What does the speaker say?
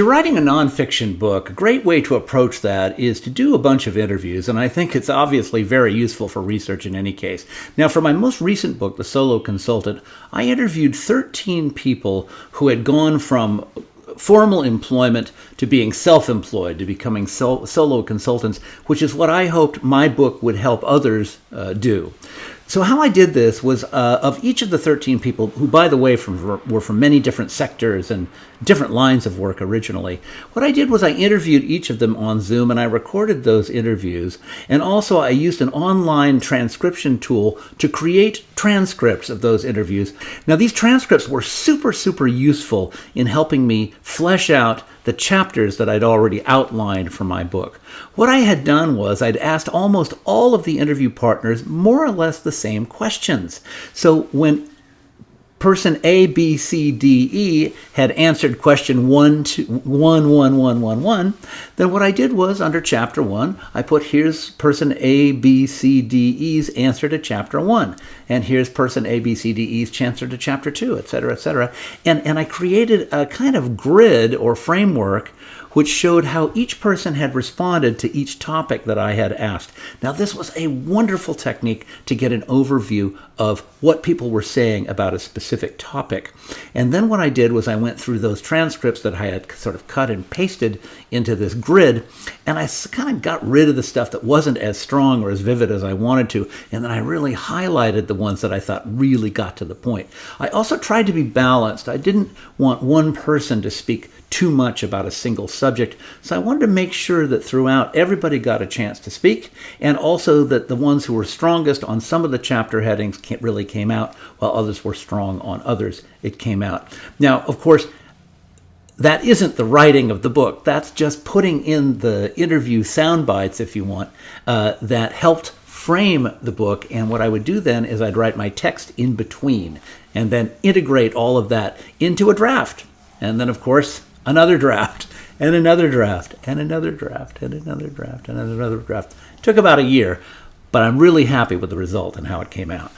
You're writing a nonfiction book. A great way to approach that is to do a bunch of interviews, and I think it's obviously very useful for research in any case. Now, for my most recent book, The Solo Consultant, I interviewed 13 people who had gone from formal employment to being self-employed, to becoming solo consultants, which is what I hoped my book would help others do. So how I did this was, of each of the 13 people, who, by the way, were from many different sectors and different lines of work originally, what I did was I interviewed each of them on Zoom, and I recorded those interviews. And also I used an online transcription tool to create transcripts of those interviews. Now, these transcripts were super, super useful in helping me flesh out the chapters that I'd already outlined for my book. What I had done was I'd asked almost all of the interview partners more or less the same questions. So when person A, B, C, D, E had answered question 1, 1, then what I did was, under chapter 1, I put, here's person A, B, C, D, E's answer to chapter 1, and here's person A, B, C, D, E's answer to chapter 2, etc., etc. And I created a kind of grid or framework which showed how each person had responded to each topic that I had asked. Now, this was a wonderful technique to get an overview of what people were saying about a specific topic. And then what I did was I went through those transcripts that I had sort of cut and pasted into this grid, and I kind of got rid of the stuff that wasn't as strong or as vivid as I wanted to, and then I really highlighted the ones that I thought really got to the point. I also tried to be balanced. I didn't want one person to speak too much about a single subject. So I wanted to make sure that throughout everybody got a chance to speak, and also that the ones who were strongest on some of the chapter headings really came out, while others were strong on others. It came out. Now, of course, that isn't the writing of the book. That's just putting in the interview sound bites, if you want, that helped frame the book. And what I would do then is I'd write my text in between and then integrate all of that into a draft. And then, of course, another draft, and another draft, and another draft, and another draft, and another draft. It took about a year, but I'm really happy with the result and how it came out.